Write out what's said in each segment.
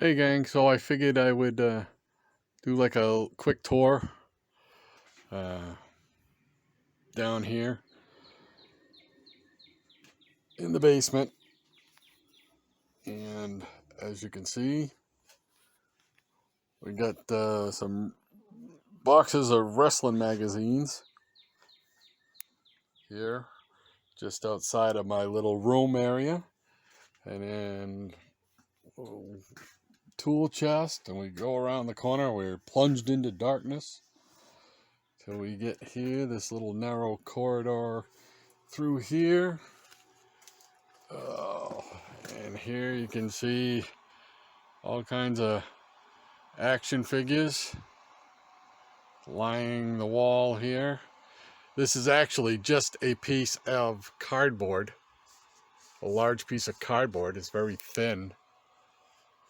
Hey gang, so I figured I would do like a quick tour uh, down here in the basement. And as you can see, we got some boxes of wrestling magazines here just outside of my little room area. And then a tool chest, and we go around the corner. We're plunged into darkness till we get here, this little narrow corridor through here. Oh, and here you can see all kinds of action figures lining the wall here. This is actually just a piece of cardboard, a large piece of cardboard. It's very thin,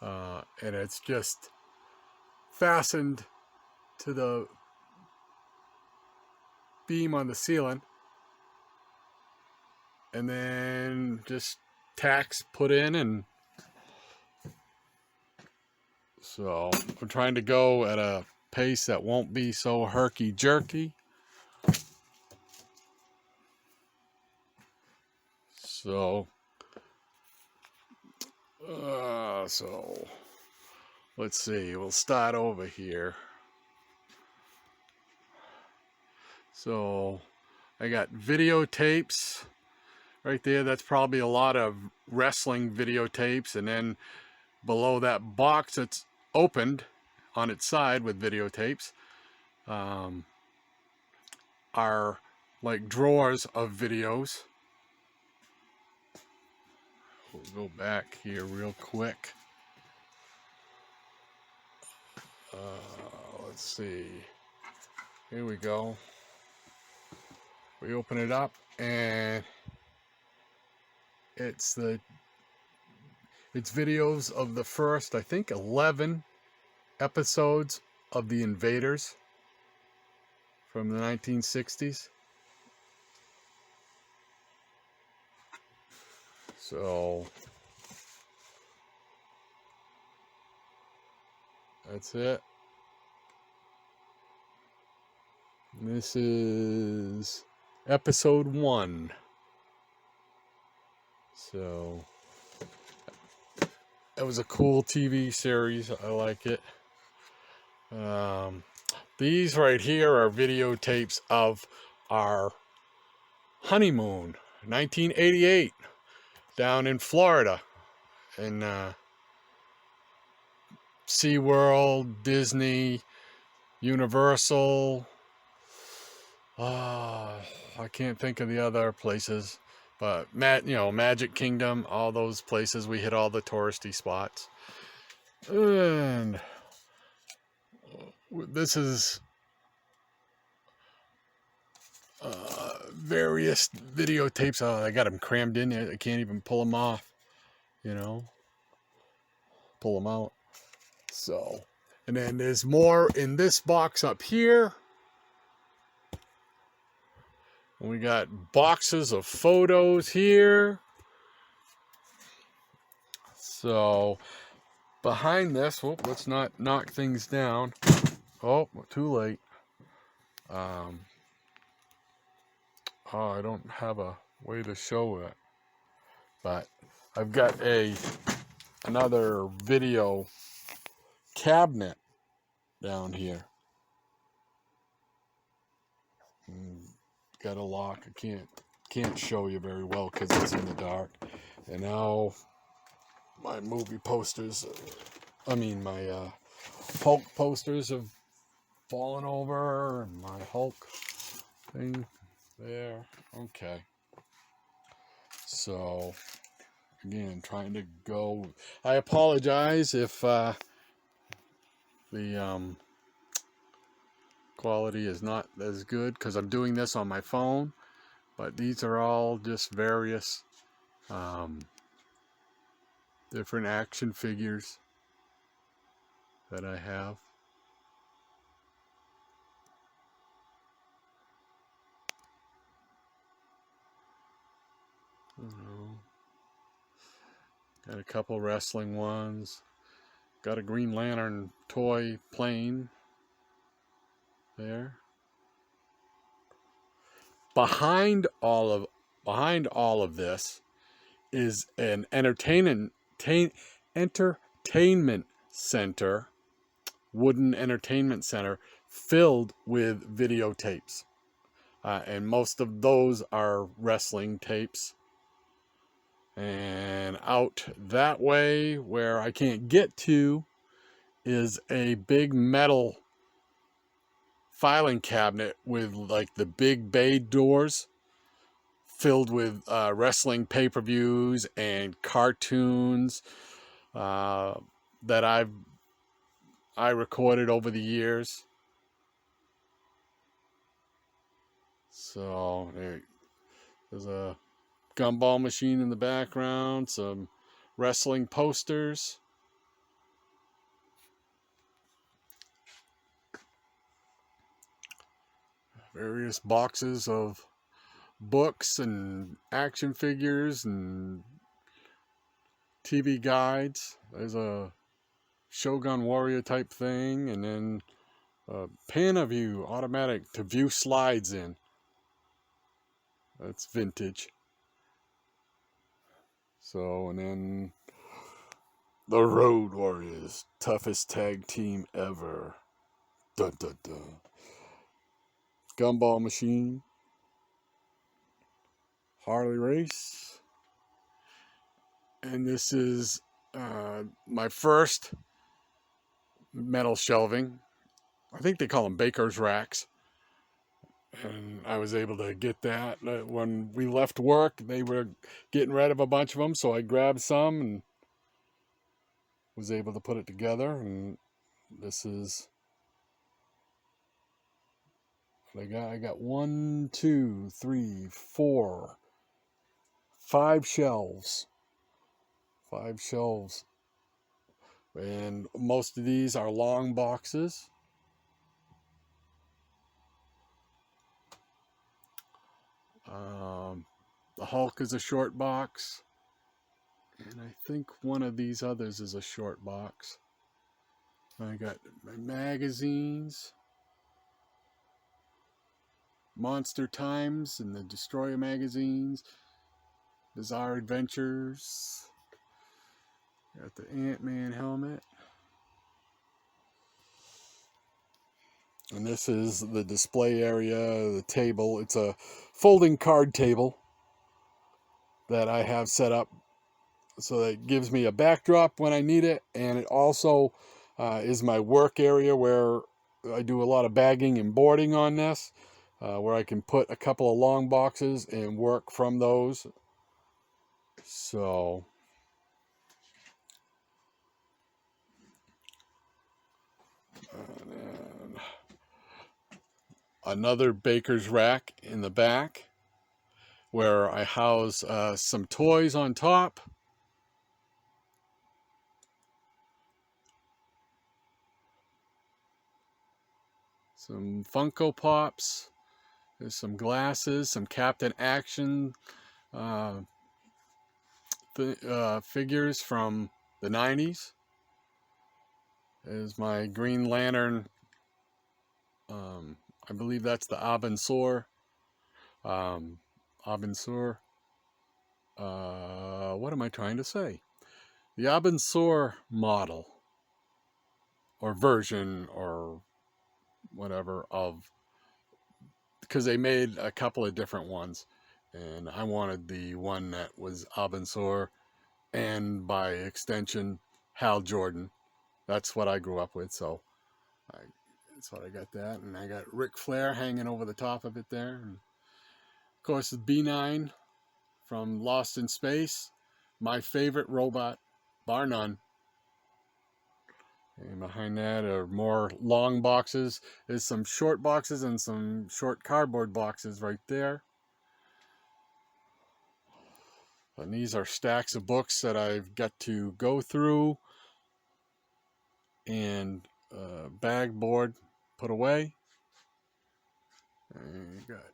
and it's just fastened to the beam on the ceiling, and then just tacks put in. And so I'm trying to go at a pace that won't be so herky-jerky. So let's see, we'll start over here. So I got videotapes right there. That's probably a lot of wrestling videotapes. And then below that box that's opened on its side with videotapes are like drawers of videos. We'll go back here real quick. Let's see. Here we go. We open it up and it's videos of the first, I think, 11 episodes of The Invaders from the 1960s. So that's it. This is episode 1. So it was a cool TV series. I like it. These right here are videotapes of our honeymoon, 1988, down in Florida, in SeaWorld, Disney, Universal. I can't think of the other places, but Magic Kingdom, all those places. We hit all the touristy spots. And this is various videotapes. Oh, I got them crammed in there. I can't even pull them off, pull them out. So, and then there's more in this box up here. And we got boxes of photos here. So, behind this, let's not knock things down. Oh, too late. I don't have a way to show it, but I've got another video cabinet down here. Got a lock. I can't show you very well because it's in the dark. And now my movie posters, my Hulk posters have fallen over, and my Hulk thing there. Okay. So again, trying to go. I apologize if the quality is not as good because I'm doing this on my phone, but these are all just various different action figures that I have. Got a couple wrestling ones. Got a Green Lantern toy plane there. Behind all of this is an entertainment center, wooden entertainment center filled with videotapes. And most of those are wrestling tapes. And out that way, where I can't get to, is a big metal filing cabinet with like the big bay doors filled with wrestling pay-per-views and cartoons that I recorded over the years. So there's a gumball machine in the background, some wrestling posters. Various boxes of books and action figures and TV guides. There's a Shogun Warrior type thing, and then a Panaview automatic to view slides in. That's vintage. So, and then the Road Warriors, toughest tag team ever. Dun dun dun. Gumball machine. Harley race. And this is my first metal shelving. I think they call them baker's racks. And I was able to get that. When we left work, they were getting rid of a bunch of them, so I grabbed some and was able to put it together. And this is what I got. I got 1, 2, 3, 4, 5 shelves. 5 shelves. And most of these are long boxes. The Hulk is a short box. And I think one of these others is a short box. I got my magazines. Monster Times and the Destroyer magazines. Bizarre Adventures. Got the Ant-Man helmet. And this is the display area, the table. It's a folding card table that I have set up so that it gives me a backdrop when I need it. And it also is my work area where I do a lot of bagging and boarding on this, where I can put a couple of long boxes and work from those. So and another baker's rack in the back where I house some toys on top. Some Funko Pops. There's some glasses, some Captain Action figures from the 90s. There's my Green Lantern. I believe that's the Abensor. Abensor. What am I trying to say? The Abensor model or version or whatever of, because they made a couple of different ones, and I wanted the one that was Abensor and by extension Hal Jordan. That's what I grew up with, so that's what I got that. And I got Ric Flair hanging over the top of it there. And of course, the B9 from Lost in Space, my favorite robot, bar none. And behind that are more long boxes. There's some short boxes and some short cardboard boxes right there. And these are stacks of books that I've got to go through and Pegboard put away. And you got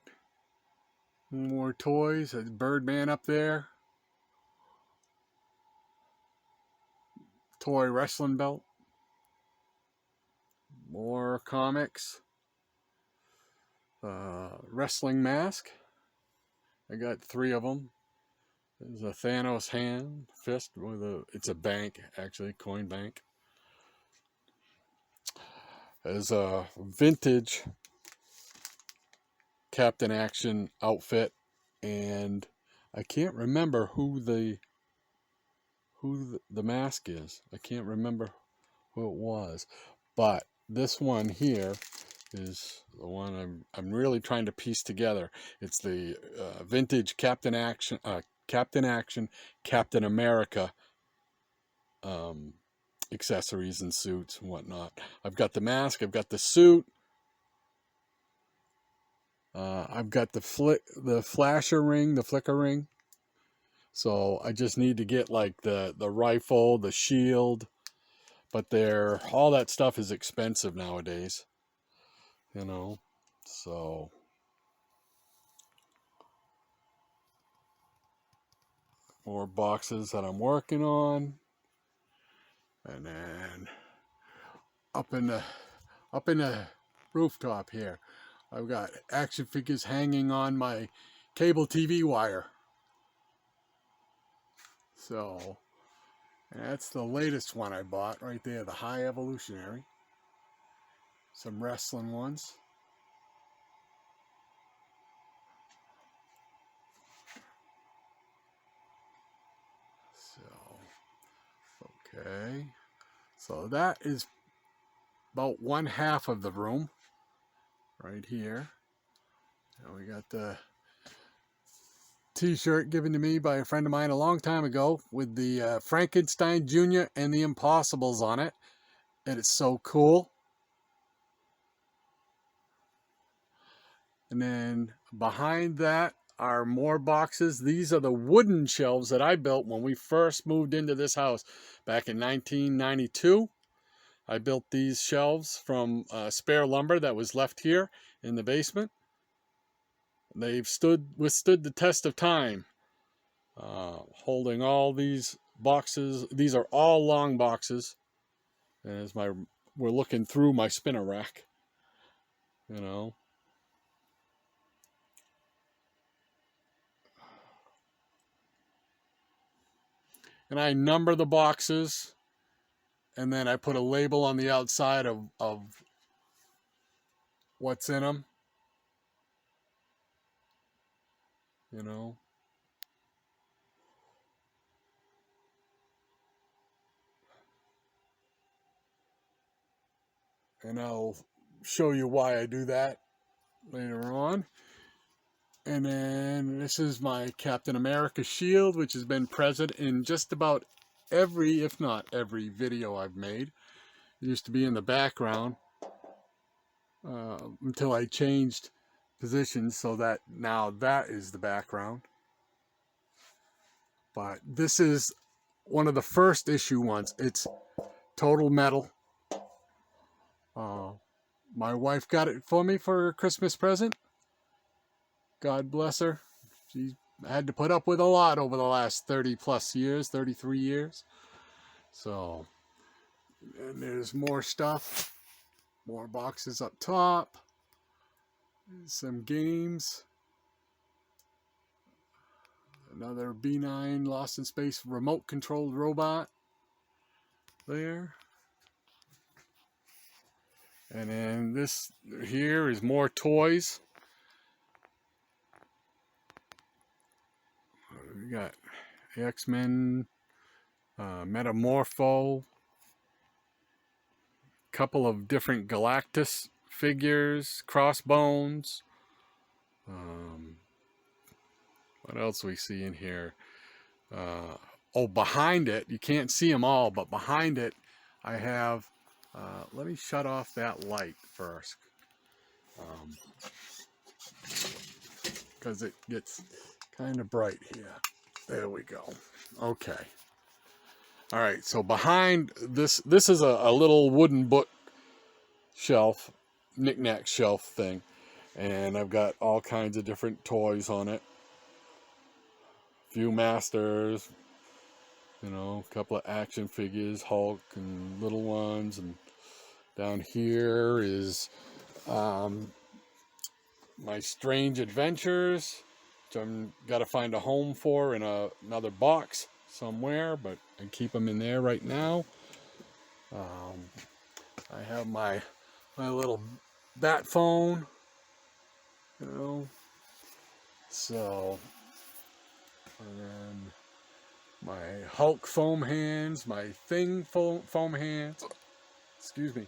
more toys. There's Birdman up there. Toy wrestling belt. more comics. Wrestling mask. I got 3 of them. There's a Thanos hand, fist with it's a bank, actually, coin bank. There's a vintage Captain Action outfit, and I can't remember who the mask is. I can't remember who it was, but this one here is the one I'm really trying to piece together. It's the vintage Captain Action, Captain America accessories and suits and whatnot. I've got the mask, I've got the suit, I've got the flasher ring, the flicker ring. So I just need to get like the rifle, the shield, but all that stuff is expensive nowadays, you know. So more boxes that I'm working on, and then up in the rooftop here, I've got action figures hanging on my cable TV wire. So that's the latest one I bought right there, the High Evolutionary. Some wrestling ones. So, okay. So that is about 1/2 of the room right here. And we got the t-shirt given to me by a friend of mine a long time ago with the Frankenstein Jr. and the Impossibles on it. And it's so cool. And then behind that are more boxes. These are the wooden shelves that I built when we first moved into this house back in 1992. I built these shelves from spare lumber that was left here in the basement. They've withstood the test of time, holding all these boxes. These are all long boxes. As we're looking through my spinner rack, you know. And I number the boxes, and then I put a label on the outside of what's in them, you know. And I'll show you why I do that later on. And then this is my Captain America shield, which has been present in just about every, if not every, video I've made. It used to be in the background until I changed positions so that now that is the background. But this is one of the first issue ones. It's total metal. My wife got it for me for a Christmas present. God bless her. She had to put up with a lot over the last 30 plus years, 33 years. So, and there's more stuff, more boxes up top, some games, another B9 Lost in Space remote controlled robot there. And then this here is more toys. We got X-Men, Metamorpho, couple of different Galactus figures, Crossbones. What else we see in here? Oh, behind it, you can't see them all, but behind it I have, let me shut off that light first, because it gets kind of bright here. There we go. Okay. All right, so behind this is a little wooden book shelf, knick-knack shelf thing, and I've got all kinds of different toys on it. Few Masters, you know, a couple of action figures, Hulk and little ones, and Down here is my strange adventures, which I'm got to find a home for in another box somewhere, but I keep them in there right now. I have my little bat phone, you know. So, and then my Hulk foam hands, my Thing foam hands. Excuse me.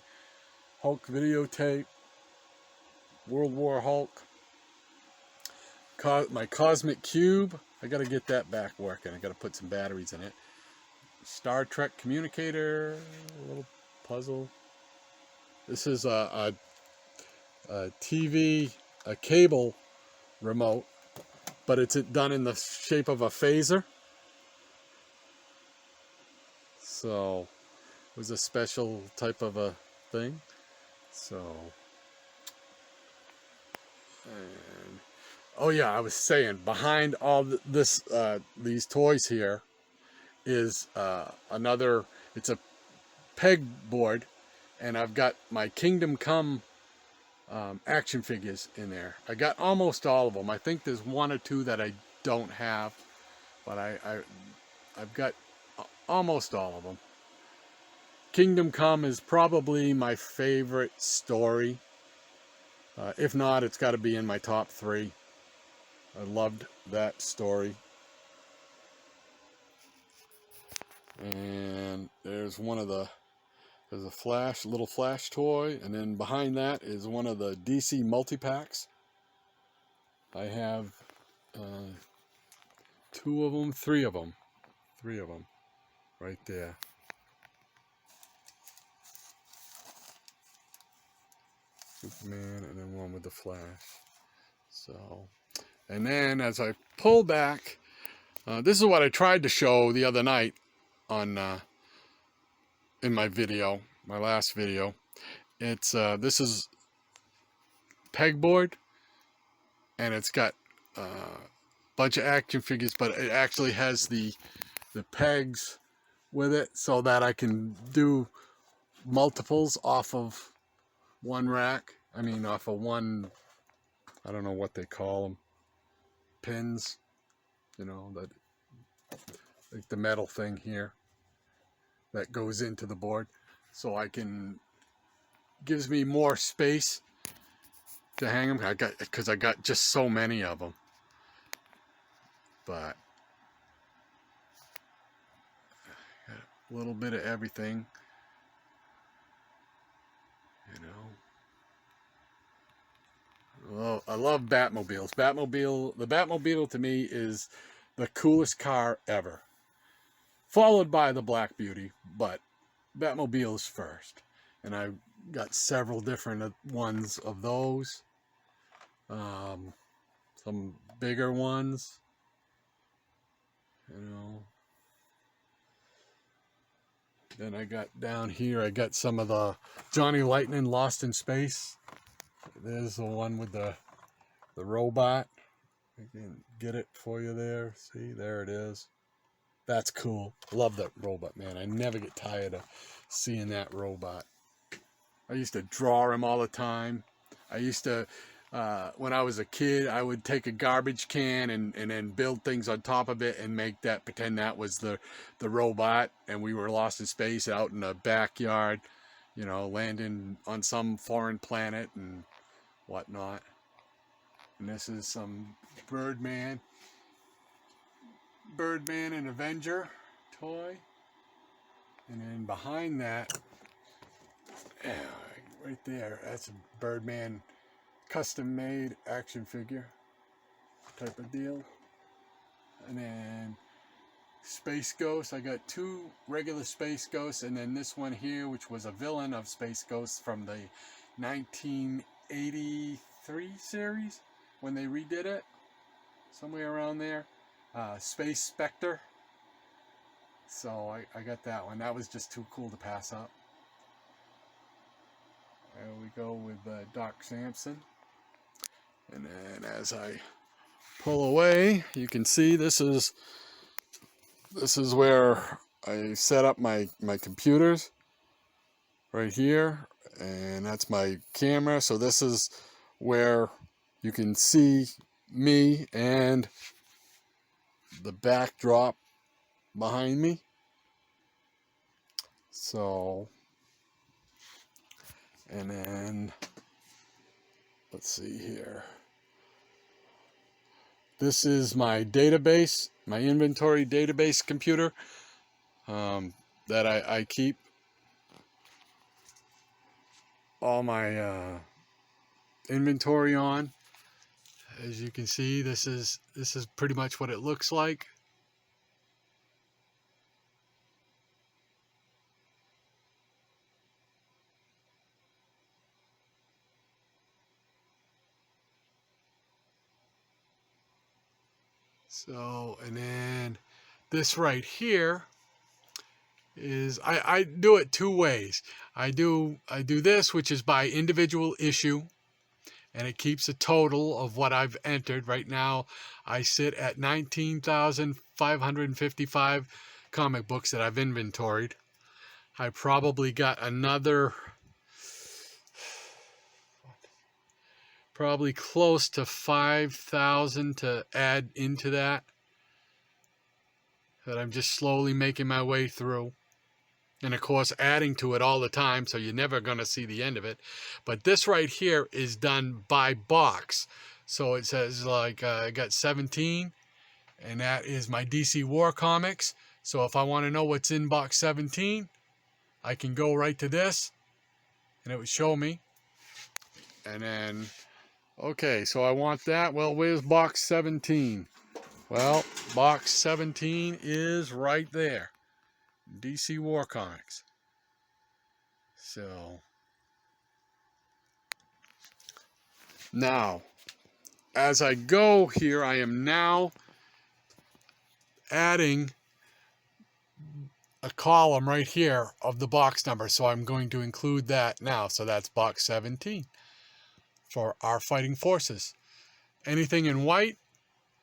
Hulk videotape, World War Hulk. My Cosmic Cube. I got to get that back working. I got to put some batteries in it. Star Trek communicator, a little puzzle. This is a TV, a cable remote, but it's done in the shape of a phaser. So it was a special type of a thing. So, and oh yeah, I was saying, behind all this, these toys here is another. It's a pegboard, and I've got my Kingdom Come action figures in there. I got almost all of them. I think there's one or two that I don't have, but I've got almost all of them. Kingdom Come is probably my favorite story. If not, it's got to be in my top 3. I loved that story. And there's there's a little Flash toy, and then behind that is one of the DC multi-packs. I have 2 of them, 3 of them, right there. Superman, and then one with the Flash. So, and then as I pull back, this is what I tried to show the other night on in my video, my last video. It's this is Pegboard, and it's got a bunch of action figures, but it actually has the pegs with it, so that I can do multiples off of one rack. I mean, off of one, I don't know what they call them, pins, you know, that, like the metal thing here that goes into the board, so I can, gives me more space to hang them. Because I got just so many of them. But a little bit of everything, you know. Well, I love Batmobiles. The Batmobile to me is the coolest car ever, followed by the Black Beauty, but Batmobile's first. And I got several different ones of those. Some bigger ones, you know. Then I got down here, I got some of the Johnny Lightning Lost in Space. There's the one with the robot. I can get it for you there. See, there it is. That's cool. Love that robot, man. I never get tired of seeing that robot. I used to draw him all the time. I used to, when I was a kid, I would take a garbage can and then build things on top of it and make that, pretend that was the robot, and we were lost in space out in the backyard, you know, landing on some foreign planet and whatnot. And this is some Birdman and Avenger toy. And then behind that, right there, that's a Birdman custom made action figure type of deal. And then Space Ghost, I got 2 regular Space Ghosts, and then this one here, which was a villain of Space Ghosts from the 1983 series, when they redid it, somewhere around there. Space Spectre. So I got that one. That was just too cool to pass up. There we go with Doc Samson. And then as I pull away, you can see this is where I set up my computers, right here. And that's my camera. So this is where you can see me and the backdrop behind me. So, and then let's see here. This is my database, my inventory database computer that I keep all my inventory on. As you can see, this is pretty much what it looks like. So, and then this right here is, I do it two ways. I do this, which is by individual issue, and it keeps a total of what I've entered. Right now, I sit at 19,555 comic books that I've inventoried. I probably got another, probably close to 5,000 to add into that I'm just slowly making my way through. And of course, adding to it all the time, so you're never going to see the end of it. But this right here is done by box. So it says, like, I got 17, and that is my DC War comics. So if I want to know what's in box 17, I can go right to this, and it would show me. And then, okay, so I want that. Well, where's box 17? Well, box 17 is right there. DC War Comics. So, now, as I go here, I am now adding a column right here of the box number. So I'm going to include that now. So that's box 17 for our fighting forces. Anything in white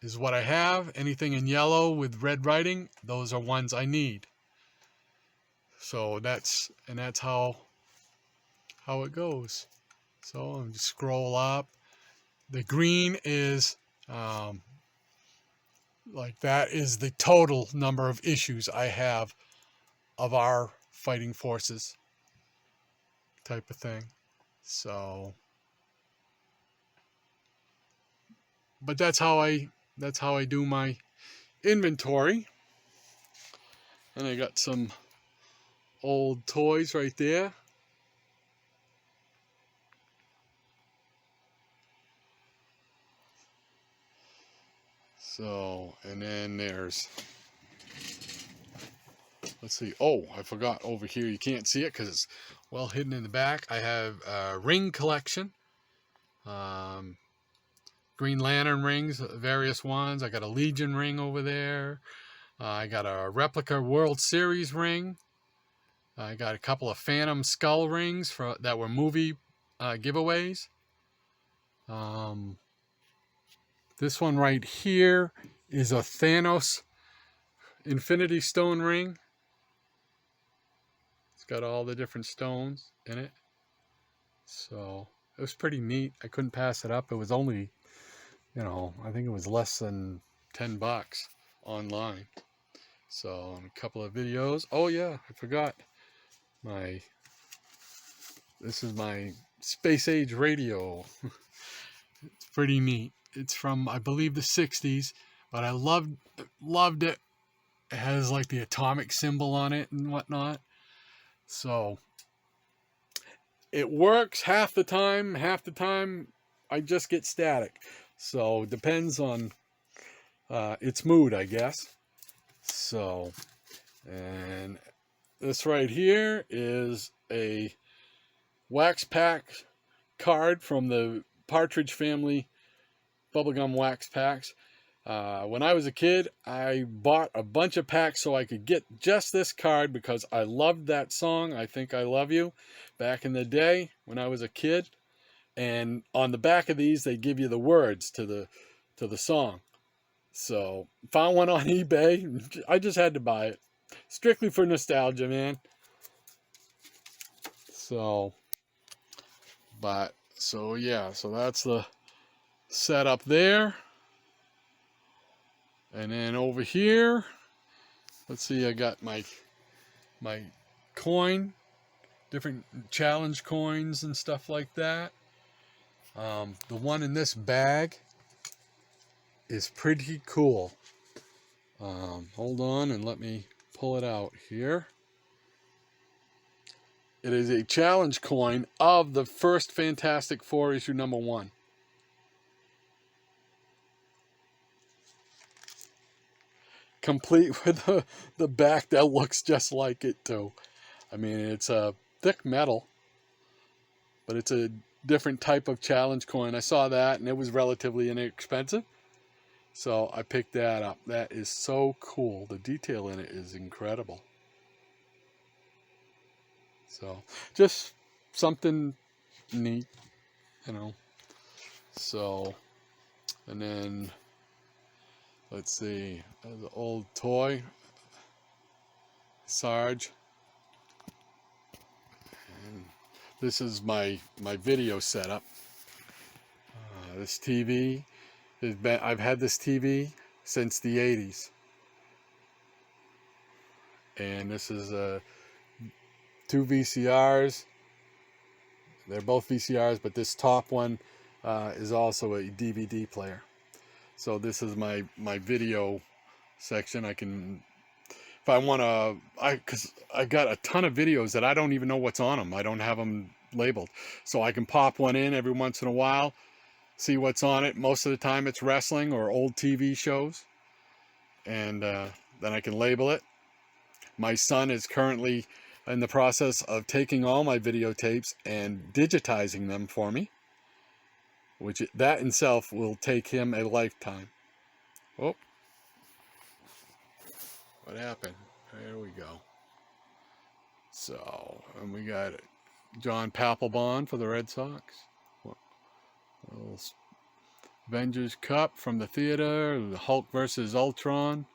is what I have. Anything in yellow with red writing, those are ones I need. So that's how it goes. So I'm just scroll up. The green is like, that is the total number of issues I have of our fighting forces type of thing. So, but that's how I do my inventory. And I got some old toys right there. So, and then there's, let's see. Oh, I forgot over here. You can't see it because it's well hidden in the back. I have a ring collection. Green Lantern rings, various ones. I got a Legion ring over there. I got a replica World Series ring. I got a couple of Phantom Skull rings that were movie giveaways. This one right here is a Thanos Infinity Stone ring. It's got all the different stones in it. So it was pretty neat. I couldn't pass it up. It was only, I think it was less than $10 online. So a couple of videos. Oh yeah, I forgot. This is my space age radio. It's pretty neat. It's from, I believe, the 60s, but I loved it. It has like the atomic symbol on it and whatnot. So it works half the time. Half the time I just get static. So it depends on its mood, I guess. So, and this right here is a wax pack card from the Partridge Family bubblegum wax packs. When I was a kid, I bought a bunch of packs so I could get just this card because I loved that song, I Think I Love You, back in the day when I was a kid. And on the back of these, they give you the words to the song. So, found one on eBay. I just had to buy it. Strictly for nostalgia, man. So, But so yeah, so that's the setup there. And then over here, let's see, I got my coin, different challenge coins and stuff like that. The one in this bag is pretty cool. Hold on and let me pull it out here. It is a challenge coin of the first Fantastic Four issue #1. Complete with the back that looks just like it too. I mean, it's a thick metal, but it's a different type of challenge coin. I saw that and it was relatively inexpensive, so I picked that up. That is so cool. The detail in it is incredible. So just something neat, you know. So, and then let's see, the old toy Sarge. And this is my video setup. This TV has been, I've had this TV since the 80s. And this is two VCRs. They're both VCRs, but this top one is also a DVD player. So this is my video section. I can, if I want to, because I got a ton of videos that I don't even know what's on them. I don't have them labeled. So I can pop one in every once in a while, see what's on it. Most of the time it's wrestling or old TV shows. And then I can label it. My son is currently in the process of taking all my videotapes and digitizing them for me, which that in itself will take him a lifetime. Oh, what happened? There we go. So, and we got John Papelbon for the Red Sox. A little Avengers Cup from the theater. The Hulk versus Ultron.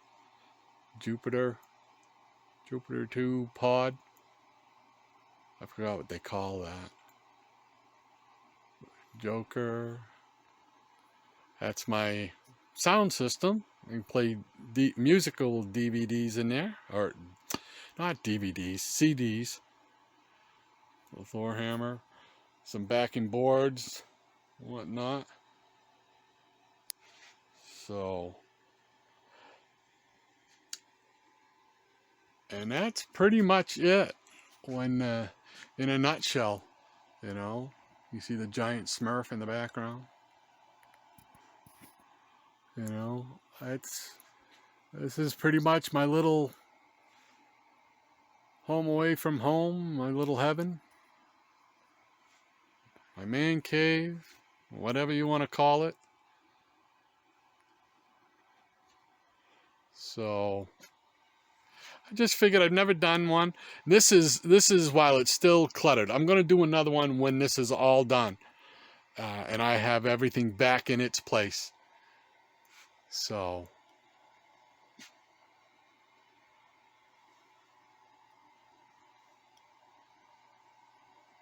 Jupiter 2 pod. I forgot what they call that. Joker. That's my sound system. I can play musical DVDs in there, or not DVDs, CDs. The Thor hammer, some backing boards, whatnot. So, and that's pretty much it. When in a nutshell, you know. You see the giant Smurf in the background. You know, this is pretty much my little home away from home, my little heaven. My man cave, whatever you want to call it. So I just figured I've never done one. This is while it's still cluttered. I'm going to do another one when this is all done. And I have everything back in its place. So.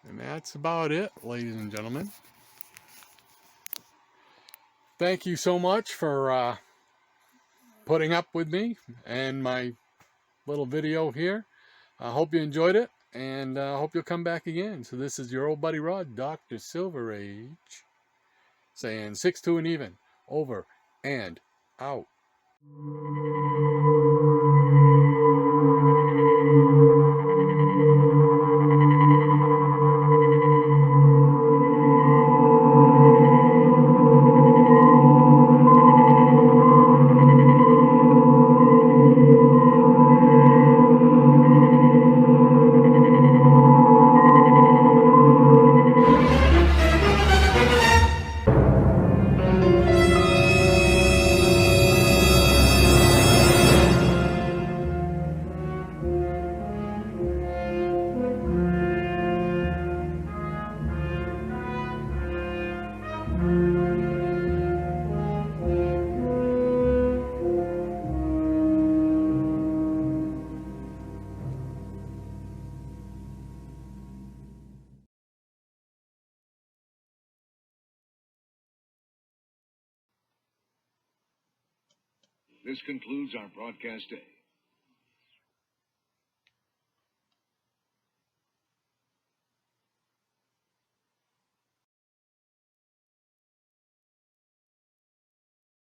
And that's about it, ladies and gentlemen. Thank you so much for putting up with me and my little video here. I hope you enjoyed it, and I hope you'll come back again. So this is your old buddy Rod, Dr. Silver Age, saying 6-2 and even, over and out. This concludes our broadcast day.